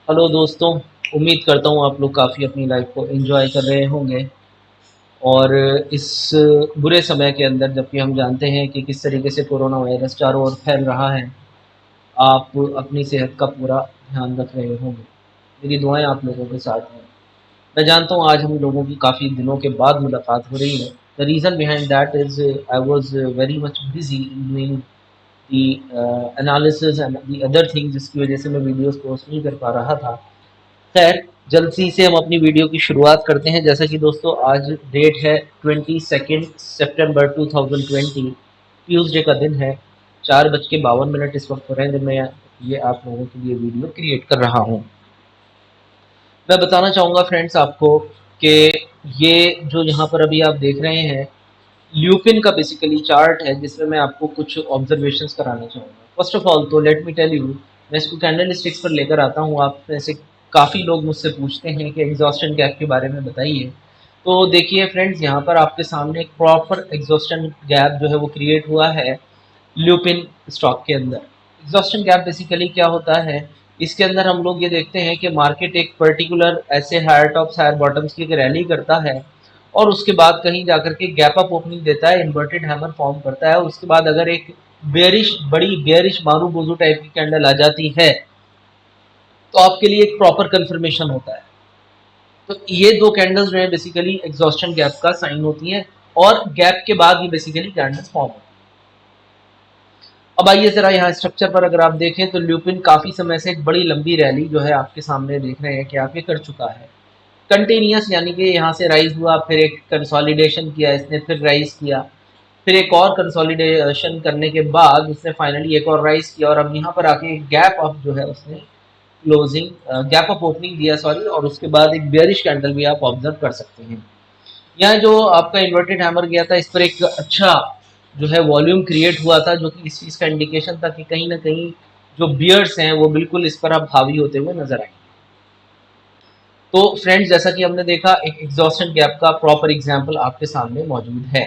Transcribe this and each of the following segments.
Hello दोस्तों। उम्मीद करता हूँ आप लोग काफ़ी अपनी लाइफ को एंजॉय कर रहे होंगे। और इस बुरे समय के अंदर, जबकि हम जानते हैं कि किस तरीके से कोरोना वायरस चारों ओर फैल रहा है, आप अपनी सेहत का पूरा ध्यान रख रहे होंगे। मेरी दुआएं आप लोगों के साथ हैं। मैं जानता हूँ आज हम लोगों की काफ़ी दिनों के बाद मुलाकात हो रही है। The reason behind that is I was very much busy in doing the analysis and the other thing, जिसकी वजह से मैं वीडियोस पोस्ट नहीं कर पा रहा था। खैर, जल्दी से हम अपनी वीडियो की शुरुआत करते हैं। जैसा कि दोस्तों आज डेट है 22 सितंबर 2020, ट्यूसडे का दिन है। 4:52 इस वक्त हो रहे हैं जब मैं ये आप लोगों के लिए वीडियो क्रिएट कर रहा हूँ। मैं बताना चाहूँगा फ्रेंड्स आपको कि ये जो यहाँ पर अभी आप देख रहे हैं, ल्यूपिन का बेसिकली चार्ट है, जिसमें मैं आपको कुछ ऑब्जर्वेशंस कराना चाहूँगा। फर्स्ट ऑफ ऑल तो लेट मी टेल यू, मैं इसको कैंडल स्टिक्स पर लेकर आता हूँ। आप में से काफ़ी लोग मुझसे पूछते हैं कि एग्जॉस्टन गैप के बारे में बताइए। तो देखिए फ्रेंड्स, यहाँ पर आपके सामने एक प्रॉपर एग्जॉस्टन गैप जो है वो क्रिएट हुआ है ल्यूपिन स्टॉक के अंदर। एग्जॉस्टन गैप बेसिकली क्या होता है, इसके अंदर हम लोग ये देखते हैं कि मार्केट एक पर्टिकुलर ऐसे हायर टॉप्स हायर बॉटम्स की एक रैली करता है, और उसके बाद कहीं जाकर के गैप अप ओपनिंग देता है, इन्वर्टेड हैमर फॉर्म करता है। उसके बाद अगर एक बेरिश, बड़ी बेरिश मारू बोजू टाइप की कैंडल आ जाती है, तो आपके लिए एक प्रॉपर कंफर्मेशन होता है। तो ये दो कैंडल्स जो है बेसिकली एग्जॉस्टन गैप का साइन होती हैं, और गैप के बाद ये बेसिकली कैंडल्स फॉर्म होती है। अब आइए जरा यहाँ स्ट्रक्चर पर अगर आप देखें तो ल्यूपिन काफी समय से एक बड़ी लंबी रैली जो है आपके सामने देख रहे हैं कि आप ये कर चुका है कंटिन्यूस, यानी कि यहाँ से राइज हुआ, फिर एक कंसोलिडेशन किया इसने, फिर राइज किया, फिर एक और कंसोलिडेशन करने के बाद उसने फाइनली एक और राइज किया, और अब यहाँ पर आके एक गैप अप जो है उसने क्लोजिंग गैप अप ओपनिंग दिया, सॉरी, और उसके बाद एक बेयरिश कैंडल भी आप ऑब्जर्व कर सकते हैं। यहाँ जो आपका इन्वर्टेड हैमर गया था, इस पर एक अच्छा जो है वॉल्यूम क्रिएट हुआ था, जो कि इस चीज़ का इंडिकेशन था कि कहीं ना कहीं जो बियर्स हैं वो बिल्कुल इस पर अब हावी होते हुए नजर आएंगे। तो फ्रेंड्स, जैसा कि हमने देखा, एक एग्जॉस्टन गैप का प्रॉपर एग्जांपल आपके सामने मौजूद है।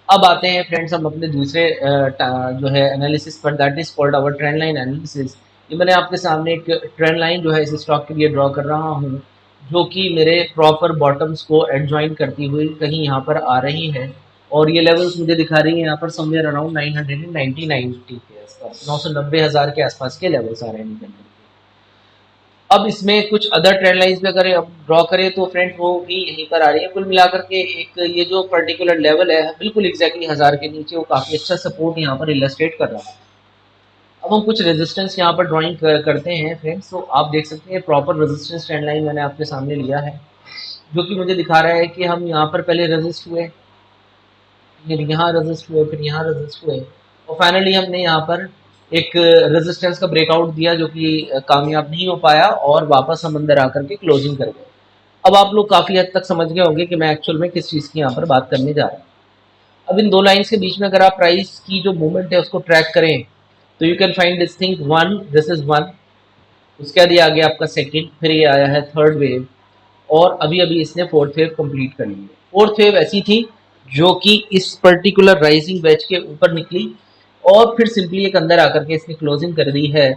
अब आते हैं फ्रेंड्स हम अपने दूसरे जो है एनालिसिस पर, that is called our trend line analysis. ये मैंने आपके सामने एक ट्रेंड लाइन जो है इस स्टॉक के लिए ड्रॉ कर रहा हूँ, जो कि मेरे प्रॉपर बॉटम्स को एडजॉइन करती हुई कहीं यहाँ पर आ रही है, और ये लेवल्स मुझे दिखा रही है यहाँ पर समवेयर अराउंड 990 के आसपास, 990,000 के आसपास के लेवल्स आ रहे हैं। अब इसमें कुछ अदर ट्रेंड लाइंस भी अगर अब ड्रॉ करें तो फ्रेंड वो भी यहीं पर आ रही है। कुल मिलाकर के एक ये जो पर्टिकुलर लेवल है बिल्कुल एग्जैक्टली 1000 के नीचे, वो काफ़ी अच्छा सपोर्ट यहाँ पर इलस्ट्रेट कर रहा है। अब हम कुछ रेजिस्टेंस यहाँ पर ड्राइंग करते हैं फ्रेंड्स। तो आप देख सकते हैं प्रॉपर रेजिस्टेंस ट्रेंड लाइन मैंने आपके सामने लिया है, जो कि मुझे दिखा रहा है कि हम यहाँ पर पहले रेजिस्ट हुए, फिर यहाँ रेजिस्ट हुए, फिर यहाँ रेजिस्ट हुए, और फाइनली हमने यहाँ पर एक रेजिस्टेंस का ब्रेकआउट दिया, जो कि कामयाब नहीं हो पाया, और वापस हम अंदर आकर के क्लोजिंग कर गए। अब आप लोग काफ़ी हद तक समझ गए होंगे कि मैं एक्चुअल में किस चीज़ की यहाँ पर बात करने जा रहा हूँ। अब इन दो लाइन्स के बीच में अगर आप प्राइस की जो मूवमेंट है उसको ट्रैक करें, तो you can find this thing one, this is one, उसके बाद ये आ गया आपका सेकंड, फिर ये आया है थर्ड वेव, और अभी अभी इसने फोर्थ वेव कंप्लीट कर ली है। फोर्थ वेव ऐसी थी जो कि इस पर्टिकुलर राइजिंग वेज के ऊपर निकली, और फिर सिंपली एक अंदर आकर के इसने क्लोजिंग कर दी है।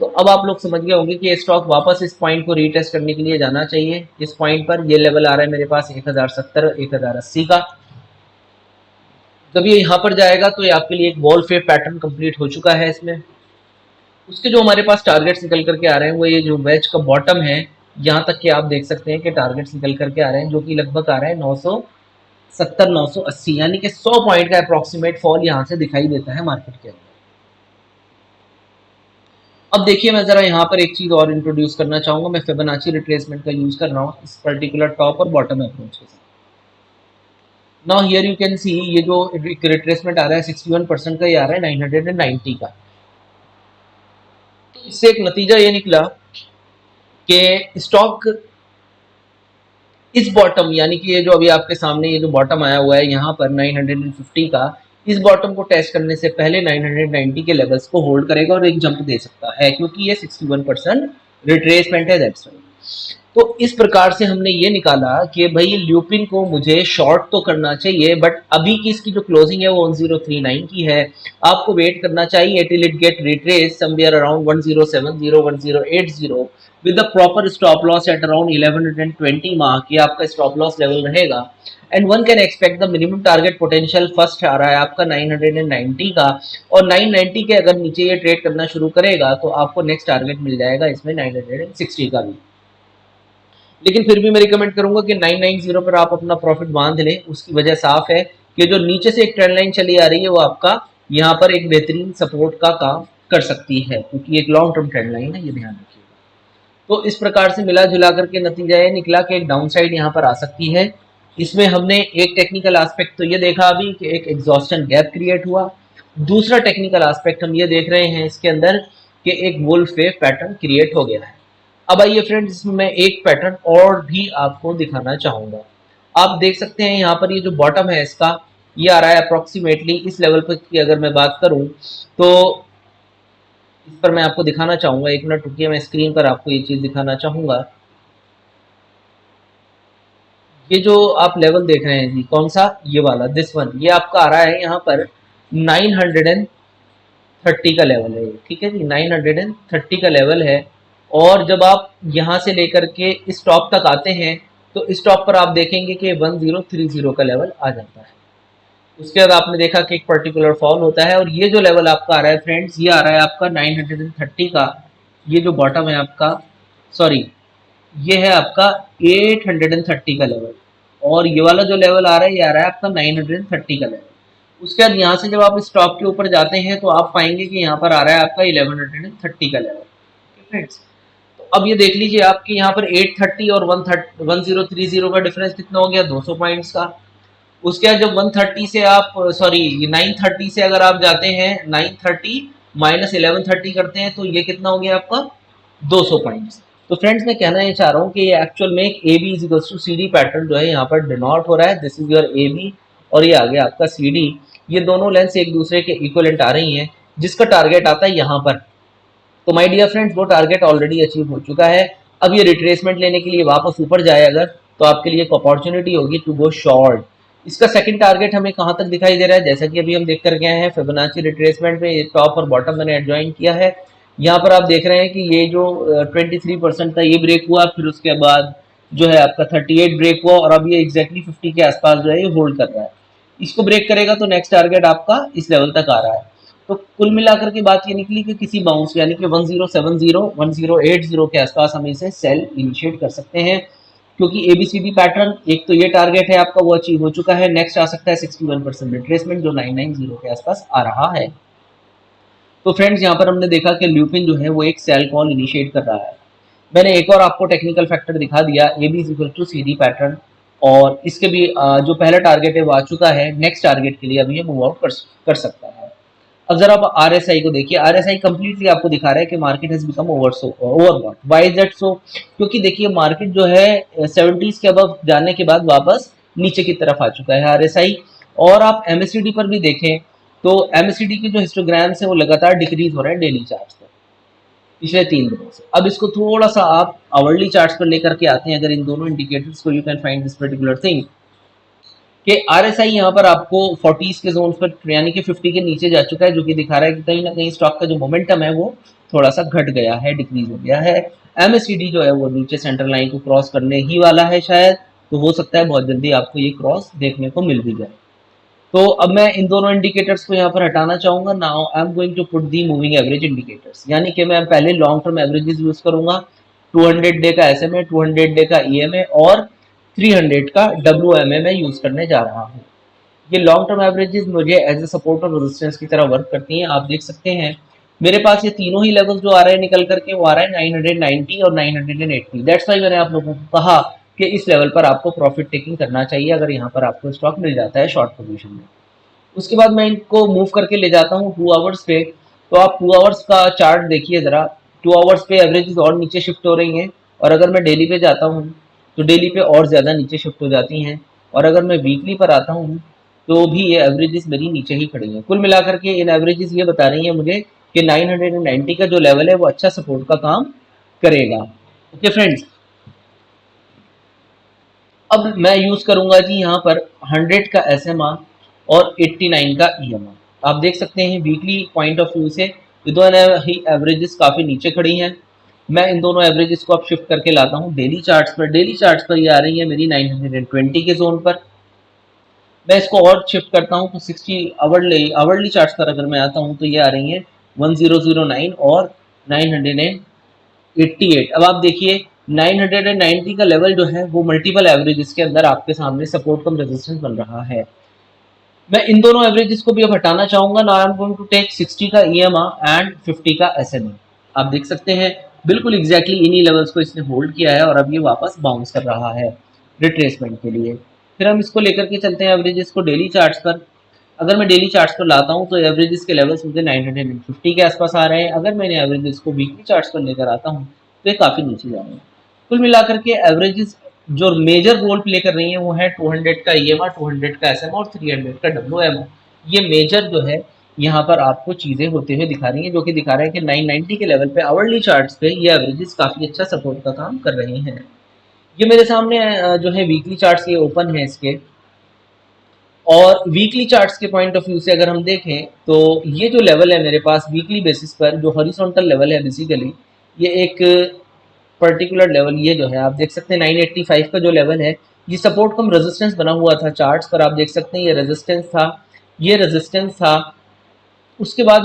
तो अब आप लोग समझ गए होंगे कि ये स्टॉक वापस इस पॉइंट को रीटेस्ट करने के लिए जाना चाहिए। इस पॉइंट पर ये लेवल आ रहा है मेरे पास 1070 1080 का। जब ये यहाँ पर जाएगा तो ये आपके लिए एक वॉल फेव पैटर्न कंप्लीट हो चुका है इसमें। उसके जो हमारे पास टारगेट्स निकल करके आ रहे हैं वो ये जो वेज का बॉटम है, यहाँ तक कि आप देख सकते हैं कि टारगेट्स निकल करके आ रहे हैं, जो कि लगभग आ रहे हैं 970 980, यानी कि 100 पॉइंट का अप्रॉक्सीमेट फॉल यहाँ से दिखाई देता है मार्केट के अंदर। अब देखिए, मैं जरा यहाँ पर एक चीज और इंट्रोड्यूस करना चाहूंगा। मैं फिबोनाची रिट्रेसमेंट का यूज कर रहा हूँ इस पर्टिकुलर टॉप और बॉटम अप्रोच के साथ। Now here you can see, ये जो रिट्रेसमेंट आ रहा है 61% का, ये आ रहा है 990 का। तो इससे एक नतीजा ये निकला कि स्टॉक इस बॉटम, यानी कि ये जो अभी आपके सामने ये जो बॉटम आया हुआ है यहाँ पर 950 का, इस बॉटम को टेस्ट करने से पहले 990 के लेवल्स को होल्ड करेगा और एक जंप दे सकता है, क्योंकि ये 61% रिट्रेसमेंट है, दैट्स वाई। तो इस प्रकार से हमने ये निकाला कि भाई ल्यूपिन को मुझे शॉर्ट तो करना चाहिए, बट अभी की इसकी जो क्लोजिंग है वो 1039 की है। आपको वेट करना चाहिए till it get retrace somewhere around 1070 1080 with the proper stop loss at around 1120 mark, ये आपका स्टॉप लॉस लेवल रहेगा। And one can expect the minimum target potential first आ रहा है आपका 990 का, और 990 के अगर नीचे ये ट्रेड करना शुरू करेगा तो आपको नेक्स्ट टारगेट मिल जाएगा इसमें 960 का भी। लेकिन फिर भी मैं रिकमेंड करूंगा कि 990 पर आप अपना प्रॉफिट बांध लें। उसकी वजह साफ है कि जो नीचे से एक ट्रेंड लाइन चली आ रही है वो आपका यहाँ पर एक बेहतरीन सपोर्ट का काम कर सकती है, क्योंकि एक लॉन्ग टर्म ट्रेंड लाइन है, ये ध्यान रखिएगा। तो इस प्रकार से मिला जुला करके नतीजा ये निकला कि एक डाउन साइड यहाँ पर आ सकती है। इसमें हमने एक टेक्निकल एस्पेक्ट तो ये देखा अभी कि एक एग्जॉस्टन गैप क्रिएट हुआ। दूसरा टेक्निकल एस्पेक्ट हम ये देख रहे हैं इसके अंदर कि एक वुल्फ वेव पैटर्न क्रिएट हो गया है। अब आइए फ्रेंड्स, इसमें मैं एक पैटर्न और भी आपको दिखाना चाहूंगा। आप देख सकते हैं यहाँ पर ये जो बॉटम है इसका, ये आ रहा है अप्रोक्सीमेटली इस लेवल पर की अगर मैं बात करूं तो इस पर मैं आपको दिखाना चाहूंगा। एक मिनट रुकिए, मैं स्क्रीन पर आपको ये चीज दिखाना चाहूंगा। ये जो आप लेवल देख रहे हैं जी, कौन सा, ये वाला, दिस वन, ये आपका आ रहा है यहाँ पर 930 का लेवल है, ठीक है जी, 930 का लेवल है। और जब आप यहाँ से लेकर के इस टॉप तक आते हैं तो इस टॉप पर आप देखेंगे कि 1030 का लेवल आ जाता है। उसके बाद आपने देखा कि एक पर्टिकुलर फॉल होता है, और ये जो लेवल आपका आ रहा है फ्रेंड्स, ये आ रहा है आपका 930 का। ये जो बॉटम है आपका, सॉरी, ये है आपका 830 का लेवल, और ये वाला जो लेवल आ रहा है ये आ रहा है आपका 930 का लेवल। उसके बाद यहाँ से जब आप इस टॉप के ऊपर जाते हैं तो आप पाएंगे कि यहाँ पर आ रहा है आपका 1130 का लेवल। फ्रेंड्स, तो अब ये देख लीजिए आपके यहाँ पर 830 और 1030 का डिफरेंस कितना हो गया, 200 पॉइंट्स का। उसके बाद जब 130 से आप, सॉरी, 930 से अगर आप जाते हैं, 930 माइनस 1130 करते हैं तो ये कितना हो गया आपका, 200 पॉइंट्स। तो फ्रेंड्स, मैं कहना ये चाह रहा हूँ कि ये एक्चुअल में एक A B is equals to C D pattern जो है यहाँ पर डिनोट हो रहा है। This is your A B और ये आ गया आपका सी डी। ये दोनों लेंस एक दूसरे के इक्वलेंट आ रही हैं, जिसका टारगेट आता है यहाँ पर। तो माय डियर फ्रेंड्स, वो टारगेट ऑलरेडी अचीव हो चुका है। अब ये रिट्रेसमेंट लेने के लिए वापस ऊपर जाए अगर, तो आपके लिए एक अपॉर्चुनिटी होगी टू गो शॉर्ट। इसका सेकंड टारगेट हमें कहाँ तक दिखाई दे रहा है, जैसा कि अभी हम देख कर गए हैं फिबोनाची रिट्रेसमेंट में टॉप और बॉटम मैंने एडजॉइन किया है। यहाँ पर आप देख रहे हैं कि ये जो 23% था ये ब्रेक हुआ, फिर उसके बाद जो है आपका 38 ब्रेक हुआ, और अब ये एग्जैक्टली 50 के आसपास जो है ये होल्ड कर रहा है। इसको ब्रेक करेगा तो नेक्स्ट टारगेट आपका इस लेवल तक आ रहा है। तो कुल मिलाकर के बात ये निकली कि किसी बाउंस यानी कि 1070 1080 के आसपास हम इसे सेल इनिशिएट कर सकते हैं, क्योंकि एबीसीडी पैटर्न एक तो ये टारगेट है आपका वो अचीव हो चुका है। नेक्स्ट आ सकता है 61% रिट्रेसमेंट जो 990 के आसपास आ रहा है। तो फ्रेंड्स, यहाँ पर हमने देखा कि ल्यूपिन जो है वो एक सेल कॉल इनिशिएट कर रहा है। मैंने एक और आपको टेक्निकल फैक्टर दिखा दिया, A B equal to C D pattern, और इसके भी जो पहला टारगेट है वो आ चुका है। नेक्स्ट टारगेट के लिए अभी ये मूव आउट कर सकता है। अब जरा आप आरएसआई को देखिए, आरएसआई कंप्लीटली आपको दिखा रहा है कि market has become overbought. Why is that so? क्योंकि देखिए मार्केट जो है 70s के अबव जाने के बाद वापस नीचे की तरफ आ चुका है आरएसआई। और आप एमएससीडी पर भी देखें तो एमएससीडी के जो हिस्टोग्राम्स है वो लगातार डिक्रीज हो रहा है डेली चार्ट्स पर पिछले 3 दिनों से। अब इसको थोड़ा सा आप आवरली चार्ट्स पर लेकर के आते हैं, अगर इन दोनों इंडिकेटर्स को, you can find this particular thing कि आरएसआई यहाँ पर आपको 40s के जोन पर यानी कि 50 के नीचे जा चुका है, जो कि दिखा रहा है कि कहीं ना कहीं स्टॉक का जो मोमेंटम है वो थोड़ा सा घट गया है, डिक्रीज हो गया है। एमएससीडी जो है वो नीचे सेंटर लाइन को क्रॉस करने ही वाला है शायद, तो हो सकता है बहुत जल्दी आपको ये क्रॉस देखने को मिल भी जाए। तो अब मैं इन दोनों इंडिकेटर्स को यहाँ पर हटाना चाहूंगा। Now I am going to put the moving average indicators, यानी कि मैं पहले लॉन्ग टर्म एवरेजेस यूज करूंगा। 200 डे का एसएमए, 200 डे का ईएमए और 300 का डब्ल्यूएमए मैं यूज करने जा रहा हूँ। ये लॉन्ग टर्म एवरेजेस मुझे एज ए सपोर्ट और रेजिस्टेंस की तरह वर्क करती हैं। आप देख सकते हैं मेरे पास ये तीनों ही लेवल्स जो आ रहे हैं निकल करके, वो आ रहा है 990 और 980। दैट्स वाई मैंने आप लोगों को कहा कि इस लेवल पर आपको प्रॉफिट टेकिंग करना चाहिए अगर यहाँ पर आपको स्टॉक मिल जाता है शॉर्ट पोजीशन में। उसके बाद मैं इनको मूव करके ले जाता हूँ 2 आवर्स पे। तो आप 2 आवर्स का चार्ट देखिए ज़रा, 2 आवर्स पे एवरेजेस और नीचे शिफ्ट हो रही हैं, और अगर मैं डेली पे जाता हूँ तो डेली पे और ज़्यादा नीचे शिफ्ट हो जाती हैं, और अगर मैं वीकली पर आता हूँ तो भी ये एवरेजेस मेरी नीचे ही खड़ी हैं। कुल मिलाकर के इन एवरेजेस ये बता रही हैं मुझे कि 990 का जो लेवल है वो अच्छा सपोर्ट का काम करेगा। ओके फ्रेंड्स, अब मैं यूज़ करूंगा जी यहाँ पर 100 का SMR और 89 का EMR। आप देख सकते हैं वीकली पॉइंट ऑफ व्यू से ये दोनों ही एवरेजेस काफ़ी नीचे खड़ी हैं। मैं इन दोनों एवरेजेस को अब शिफ्ट करके लाता हूँ डेली चार्ट्स पर। डेली चार्ट्स पर ये आ रही है मेरी 920 के जोन पर। मैं इसको और शिफ्ट करता हूँ तो 60 आवरली चार्ट्स पर अगर मैं आता हूँ तो ये आ रही है 1009 और 988। अब आप देखिए 990 का लेवल जो है वो मल्टीपल एवरेजेस के अंदर आपके सामने सपोर्ट कम रेजिस्टेंस बन रहा है। मैं इन दोनों एवरेजेस को भी अब हटाना चाहूंगा। Now I am going to take 60 का EMR एंड 50 का SMA। आप देख सकते हैं बिल्कुल एग्जैक्टली इन्हीं लेवल्स को इसने होल्ड किया है और अब ये वापस बाउंस कर रहा है रिट्रेसमेंट के लिए। फिर हम इसको लेकर के चलते हैं एवरेजेस को डेली चार्ट्स पर। अगर मैं डेली चार्ट्स पर लाता हूँ तो एवरेजेस के लेवल्स मुझे 950 के आसपास आ रहे हैं। अगर मैंने एवरेजेस को वीकली चार्ट्स पर लेकर आता हूँ तो ये काफ़ी नीचे जा रहे हैं। कुल मिलाकर के एवरेजेस जो मेजर रोल प्ले कर रही हैं वो है 200 का EMR, 200 का SMA और 300 का WMO। ये मेजर जो है यहाँ पर आपको चीज़ें होते हुए दिखा रही हैं, जो कि दिखा रहे हैं कि 990 के लेवल पे आवरली चार्ट्स पे ये एवरेजेस काफ़ी अच्छा सपोर्ट का काम कर रहे हैं। ये मेरे सामने जो है वीकली चार्ट्स ये ओपन है इसके, और वीकली चार्ट्स के पॉइंट ऑफ व्यू से अगर हम देखें तो ये जो लेवल है मेरे पास वीकली बेसिस पर जो हॉरिजॉन्टल लेवल है बेसिकली ये एक पर्टिकुलर लेवल, ये जो है आप देख सकते हैं 985 का जो लेवल है ये सपोर्ट कम रेजिस्टेंस बना हुआ था चार्ट्स पर। आप देख सकते हैं ये रेजिस्टेंस था, ये रेजिस्टेंस था। उसके बाद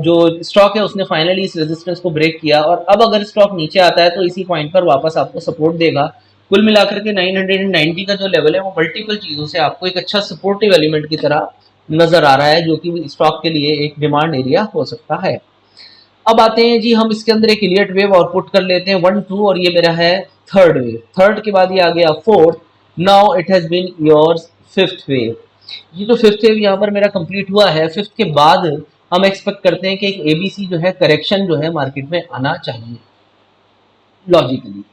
जो स्टॉक है उसने फाइनली इस रेजिस्टेंस को ब्रेक किया और अब अगर स्टॉक नीचे आता है तो इसी पॉइंट पर वापस आपको सपोर्ट देगा। कुल मिलाकर के 990 का जो लेवल है वो मल्टीपल चीज़ों से आपको एक अच्छा सपोर्टिव एलिमेंट की तरह नजर आ रहा है, जो कि स्टॉक के लिए एक डिमांड एरिया हो सकता है। अब आते हैं जी हम इसके अंदर एक इलियट वेव आउटपुट कर लेते हैं 1 2, और ये मेरा है थर्ड वेव। थर्ड के बाद ये आ गया fourth. Now it has been yours fifth wave. ये जो फिफ्थ वेव यहाँ पर मेरा कंप्लीट हुआ है, फिफ्थ के बाद हम एक्सपेक्ट करते हैं कि एक ABC जो है करेक्शन जो है मार्केट में आना चाहिए लॉजिकली।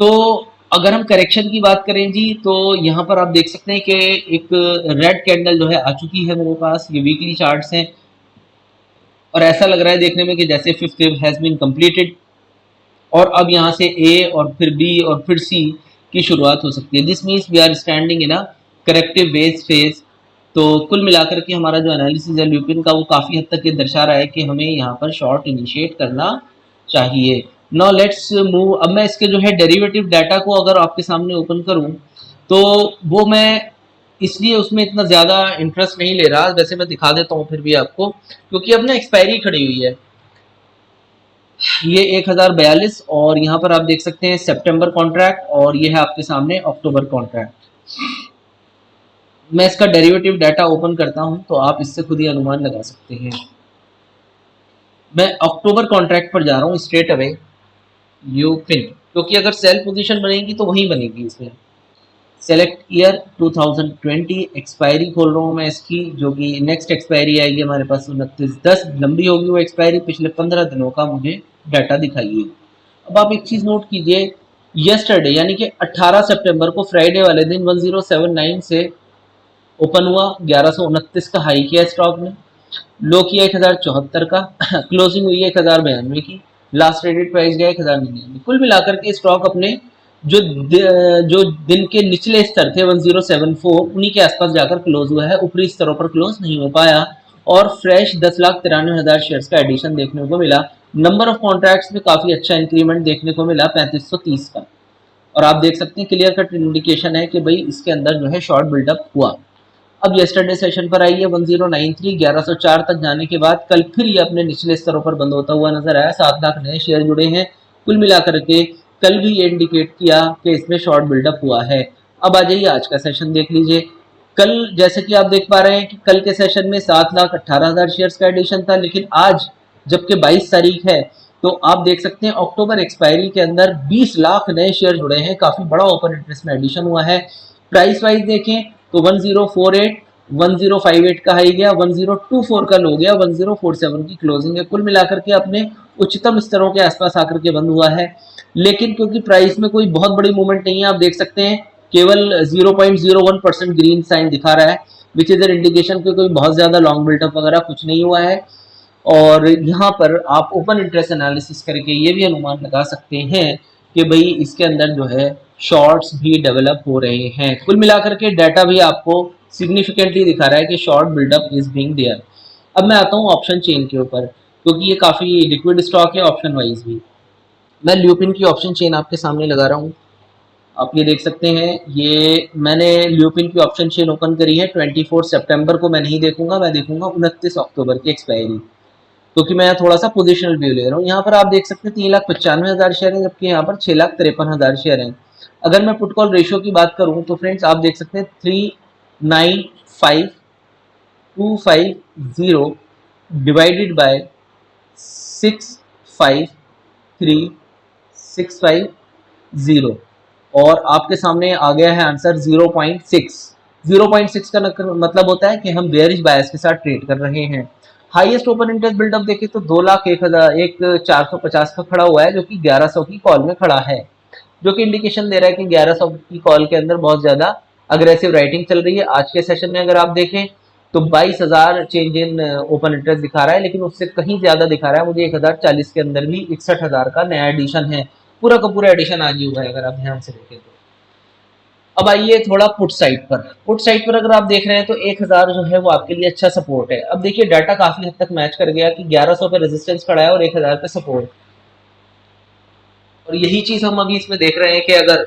तो अगर हम करेक्शन की बात करें जी तो यहाँ पर आप देख सकते हैं कि एक रेड कैंडल जो है आ चुकी है मेरे पास। ये वीकली चार्ट्स हैं और ऐसा लग रहा है देखने में कि जैसे fifth wave has been completed और अब यहाँ से A और फिर B और फिर C की शुरुआत हो सकती है। This means we are standing in a corrective wave phase. तो कुल मिलाकर के हमारा जो एनालिसिस है ल्यूपिन का वो काफ़ी हद तक ये दर्शा रहा है कि हमें यहाँ पर शॉर्ट इनिशिएट करना चाहिए। Now let's move. अब मैं इसके जो है डेरिवेटिव डाटा को अगर आपके सामने ओपन करूँ तो वो मैं इसलिए उसमें इतना ज़्यादा इंटरेस्ट नहीं ले रहा, वैसे मैं दिखा देता हूँ फिर भी आपको, क्योंकि अब ना एक्सपायरी खड़ी हुई है। ये 1042 और यहाँ पर आप देख सकते हैं सितंबर कॉन्ट्रैक्ट और ये है आपके सामने अक्टूबर कॉन्ट्रैक्ट। मैं इसका डेरिवेटिव डाटा ओपन करता हूँ तो आप इससे खुद ही अनुमान लगा सकते हैं। मैं अक्टूबर कॉन्ट्रैक्ट पर जा रहा हूँ स्ट्रेट अवे यूपिन, क्योंकि अगर सेल पोजीशन बनेगी तो वहीं बनेगी इसमें। सेलेक्ट ईयर 2020, एक्सपायरी खोल रहा हूँ मैं इसकी, जो कि नेक्स्ट एक्सपायरी आएगी हमारे पास 29/10। लंबी होगी वो एक्सपायरी, पिछले 15 दिनों का मुझे डाटा दिखाइए। अब आप एक चीज़ नोट कीजिए, यस्टरडे यानी कि 18 सितंबर को फ्राइडे वाले दिन 1079 से ओपन हुआ, 1129 का हाई किया स्टॉक ने, लो किया 1074 का, क्लोजिंग हुई है 1092 की, लास्ट ट्रेडेड प्राइस गया 1099। कुल मिलाकर के स्टॉक अपने जो दिन के निचले स्तर थे 1074 उन्हीं के आसपास जाकर क्लोज हुआ है, ऊपरी स्तरों पर क्लोज नहीं हो पाया और फ्रेश 10,93,000 शेयर्स का एडिशन देखने को मिला। नंबर ऑफ कॉन्ट्रैक्ट्स में काफ़ी अच्छा इंक्रीमेंट देखने को मिला 3530 का, और आप देख सकते हैं क्लियर कट इंडिकेशन है कि भाई इसके अंदर जो है शॉर्ट बिल्डअप हुआ। अब येस्टरडे सेशन पर आई है 1093, 1104 तक जाने के बाद कल फिर ये अपने निचले स्तरों पर बंद होता हुआ नजर आया। 7 लाख नए शेयर जुड़े हैं। कुल मिलाकर के कल भी ये इंडिकेट किया कि इसमें शॉर्ट बिल्डअप हुआ है। अब आ जाइए आज का सेशन देख लीजिए। कल जैसे कि आप देख पा रहे हैं कि कल के सेशन में 7,18,000 शेयर्स का एडिशन था, लेकिन आज जबकि 22 तारीख है तो आप देख सकते हैं अक्टूबर एक्सपायरी के अंदर 20 लाख नए शेयर जुड़े हैं। काफ़ी बड़ा ओपन इंटरेस्ट में एडिशन हुआ है। प्राइस वाइज देखें तो 1048, 1058 का हाई गया, 1024 का लो गया, 1047 की क्लोजिंग है। कुल मिलाकर के अपने उच्चतम स्तरों के आसपास आकर के बंद हुआ है, लेकिन क्योंकि प्राइस में कोई बहुत बड़ी मूवमेंट नहीं है, आप देख सकते हैं केवल 0.01% ग्रीन साइन दिखा रहा है, विच इज एन इंडिकेशन कि कोई बहुत ज़्यादा लॉन्ग बिल्डअप वगैरह कुछ नहीं हुआ है। और यहाँ पर आप ओपन इंटरेस्ट एनालिसिस करके ये भी अनुमान लगा सकते हैं कि भाई इसके अंदर जो है शॉर्ट्स भी डेवलप हो रहे हैं। कुल मिलाकर के डाटा भी आपको सिग्निफिकेंटली दिखा रहा है कि short buildup is being there. अब मैं आता हूँ ऑप्शन चेन के ऊपर, क्योंकि ये काफ़ी लिक्विड स्टॉक है ऑप्शन वाइज भी। मैं ल्यूपिन की ऑप्शन चेन आपके सामने लगा रहा हूँ। आप ये देख सकते हैं, ये मैंने ल्यूपिन की ऑप्शन चेन ओपन करी है। 24 सितंबर को मैं नहीं देखूंगा, मैं देखूंगा 29 अक्टूबर की एक्सपायरी, क्योंकि मैं थोड़ा सा पोजिशनल व्यू ले रहा हूँ। यहाँ पर आप देख सकते हैं 3,95,000 शेयर हैं, जबकि यहाँ पर 6,53,000 शेयर हैं। अगर मैं पुट कॉल रेशियो की बात करूँ तो फ्रेंड्स आप देख सकते हैं 395,250 डिवाइडेड बाय 653,650, और आपके सामने आ गया है आंसर 0.6। 0.6 का मतलब होता है कि हम बेयरिश बायस के साथ ट्रेड कर रहे हैं। हाईएस्ट ओपन इंटरेस्ट बिल्डअप देखें तो 2,01,450 का खड़ा हुआ है, जो कि 1100 की कॉल में खड़ा है, जो कि इंडिकेशन दे रहा है कि 1100 की कॉल के अंदर बहुत ज्यादा अग्रेसिव राइटिंग चल रही है। आज के सेशन में अगर आप देखें तो 22,000 चेंज इन ओपन इंटरेस्ट दिखा रहा है, लेकिन उससे कहीं ज्यादा दिखा रहा है मुझे 1,040 के अंदर भी 61,000 का नया एडिशन है। पूरा का पूरा एडिशन आज ही हुआ है अगर आप ध्यान से देखें तो। अब आइए थोड़ा पुट साइड पर। पुट साइड पर अगर आप देख रहे हैं तो 1,000 जो है वो आपके लिए अच्छा सपोर्ट है। अब देखिए डाटा काफी हद तक मैच कर गया कि 1100 पे रेजिस्टेंस खड़ा है और 1,000 पे सपोर्ट, और यही चीज हम अभी इसमें देख रहे हैं कि अगर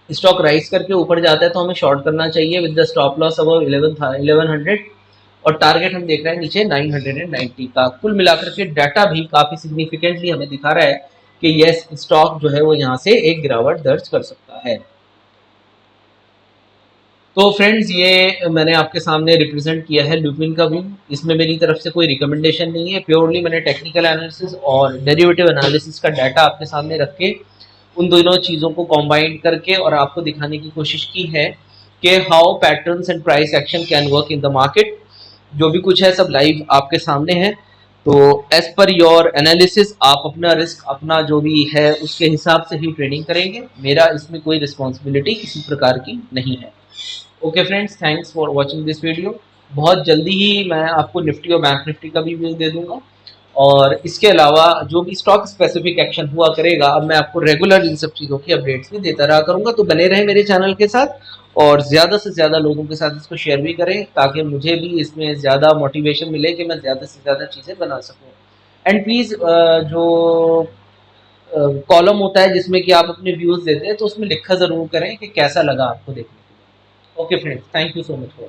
स्टॉक राइज करके ऊपर जाता है तो हमें शॉर्ट करना चाहिए with the stop loss above 1100, और टारगेट हम देख रहे हैं नीचे 990 का। कुल मिलाकर के डाटा भी काफी सिग्निफिकेंटली हमें दिखा रहा है कि यस स्टॉक जो है वो यहाँ से एक गिरावट दर्ज कर सकता है। तो फ्रेंड्स ये मैंने आपके सामने रिप्रेजेंट किया है ल्यूपिन का व्यू। इसमें मेरी तरफ से कोई रिकमेंडेशन नहीं है, प्योरली मैंने टेक्निकल एनालिसिस और डेरिवेटिव एनालिसिस का डाटा आपके सामने रख के उन दोनों चीज़ों को कॉम्बाइन करके और आपको दिखाने की कोशिश की है कि how patterns and price action can work in the market. जो भी कुछ है सब लाइव आपके सामने है, तो एज पर योर एनालिसिस आप अपना रिस्क अपना जो भी है उसके हिसाब से ही ट्रेडिंग करेंगे। मेरा इसमें कोई रिस्पॉन्सिबिलिटी किसी प्रकार की नहीं है। Okay friends, thanks for watching this video. बहुत जल्दी ही मैं आपको निफ्टी और बैंक निफ्टी का भी व्यू दे दूंगा, और इसके अलावा जो भी स्टॉक स्पेसिफिक एक्शन हुआ करेगा अब मैं आपको रेगुलर इन सब चीज़ों की अपडेट्स भी देता रहा करूंगा। तो बने रहे मेरे चैनल के साथ और ज़्यादा से ज़्यादा लोगों के साथ इसको शेयर भी करें, ताकि मुझे भी इसमें ज़्यादा मोटिवेशन मिले कि मैं ज़्यादा से ज़्यादा चीज़ें बना सकूँ। एंड प्लीज़ जो कॉलम होता है जिसमें कि आप अपने व्यूज़ देते हैं तो उसमें लिखा ज़रूर करें कि कैसा लगा आपको देखने के लिए। Okay friends, thank you so much for